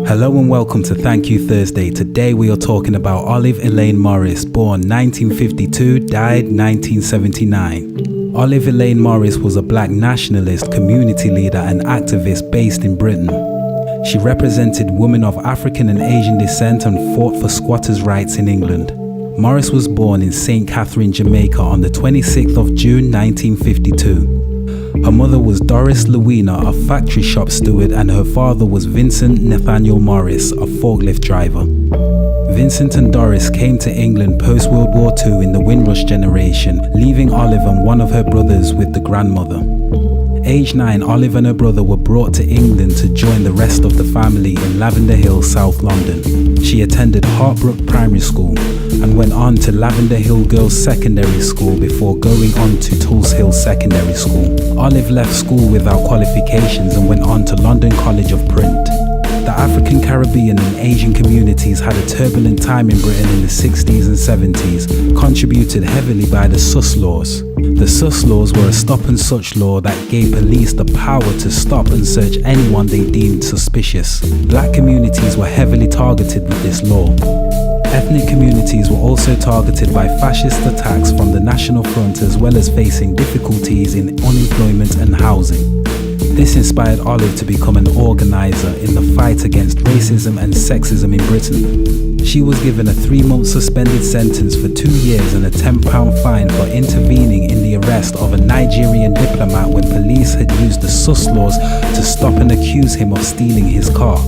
Hello and welcome to Thank You Thursday. Today we are talking about Olive Elaine Morris, born 1952, died 1979. Olive Elaine Morris was a black nationalist, community leader and activist based in Britain. She represented women of African and Asian descent and fought for squatters' rights in England. Morris was born in St. Catherine, Jamaica on the 26th of June 1952. Her mother was Doris Lewina, a factory shop steward, and her father was Vincent Nathaniel Morris, a forklift driver. Vincent and Doris came to England post-World War II in the Windrush generation, leaving Olive and one of her brothers with the grandmother. Age 9, Olive and her brother were brought to England to join the rest of the family in Lavender Hill, South London. She attended Hartbrook Primary School and went on to Lavender Hill Girls Secondary School before going on to Tulse Hill Secondary School. Olive left school without qualifications and went on to London College of Print. The African, Caribbean and Asian communities had a turbulent time in Britain in the 60s and 70s, contributed heavily by the Sus laws. The Sus laws were a stop and search law that gave police the power to stop and search anyone they deemed suspicious. Black communities were heavily targeted with this law. Ethnic communities were also targeted by fascist attacks from the National Front, as well as facing difficulties in unemployment and housing. This inspired Olive to become an organizer in the fight against racism and sexism in Britain. She was given a 3-month suspended sentence for 2 years and a £10 fine for intervening in the arrest of a Nigerian diplomat when police had used the Sus laws to stop and accuse him of stealing his car.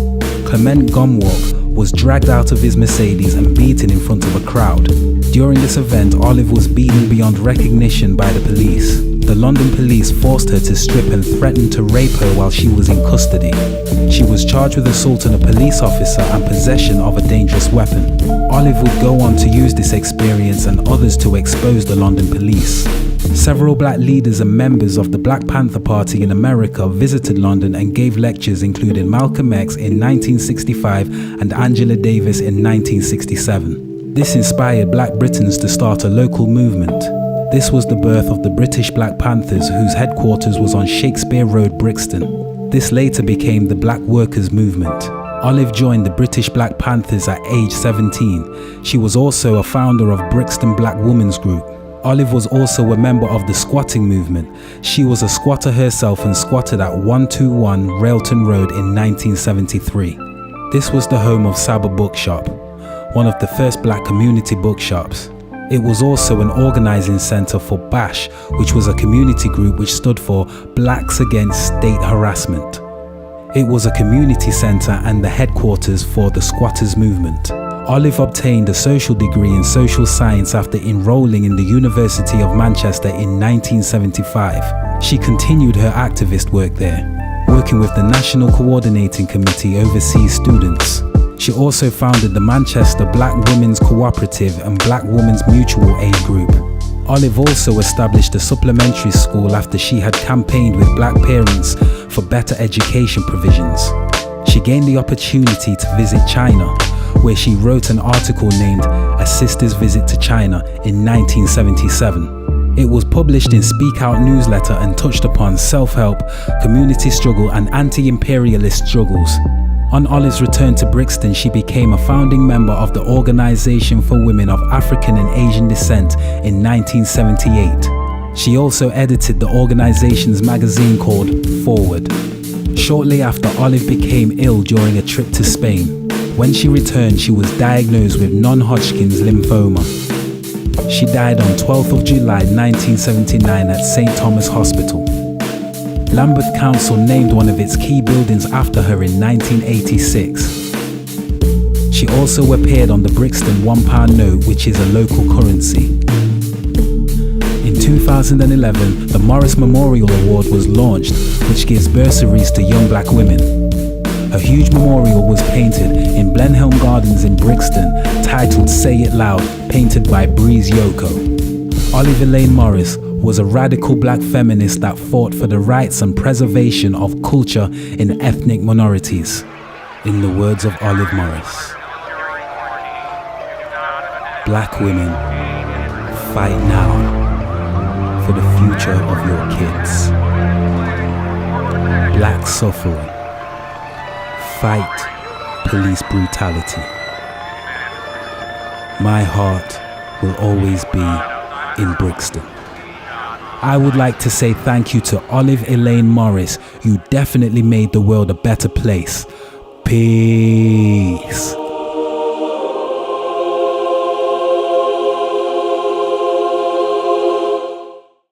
Clement Gomwalk was dragged out of his Mercedes and beaten in front of a crowd. During this event, Olive was beaten beyond recognition by the police. The London police forced her to strip and threatened to rape her while she was in custody. She was charged with assaulting a police officer and possession of a dangerous weapon. Olive would go on to use this experience and others to expose the London police. Several black leaders and members of the Black Panther Party in America visited London and gave lectures, including Malcolm X in 1965 and Angela Davis in 1967. This inspired Black Britons to start a local movement. This was the birth of the British Black Panthers, whose headquarters was on Shakespeare Road, Brixton. This later became the Black Workers' Movement. Olive joined the British Black Panthers at age 17. She was also a founder of Brixton Black Women's Group. Olive was also a member of the squatting movement. She was a squatter herself and squatted at 121 Railton Road in 1973. This was the home of Saba Bookshop, one of the first black community bookshops. It was also an organizing center for BASH, which was a community group which stood for Blacks Against State Harassment. It was a community center and the headquarters for the squatters movement. Olive obtained a social degree in social science after enrolling in the University of Manchester in 1975. She continued her activist work there, working with the National Coordinating Committee overseas students. She also founded the Manchester Black Women's Cooperative and Black Women's Mutual Aid Group. Olive also established a supplementary school after she had campaigned with black parents for better education provisions. She gained the opportunity to visit China, where she wrote an article named A Sister's Visit to China in 1977. It was published in Speak Out newsletter and touched upon self-help, community struggle and anti-imperialist struggles. On Olive's return to Brixton, she became a founding member of the Organization for Women of African and Asian Descent in 1978. She also edited the organization's magazine called Forward. Shortly after, Olive became ill during a trip to Spain. When she returned, she was diagnosed with non-Hodgkin's lymphoma. She died on 12th of July 1979 at St. Thomas Hospital. Lambeth Council named one of its key buildings after her in 1986. She also appeared on the Brixton £1 note, which is a local currency. In 2011, the Morris Memorial Award was launched, which gives bursaries to young black women. A huge memorial was painted in Blenheim Gardens in Brixton, titled Say It Loud, painted by Breeze Yoko. Olive Elaine Morris was a radical black feminist that fought for the rights and preservation of culture in ethnic minorities. In the words of Olive Morris, "Black women, fight now for the future of your kids." suffering. Fight police brutality. My heart will always be in Brixton. I would like to say thank you to Olive Elaine Morris. You definitely made the world a better place. Peace.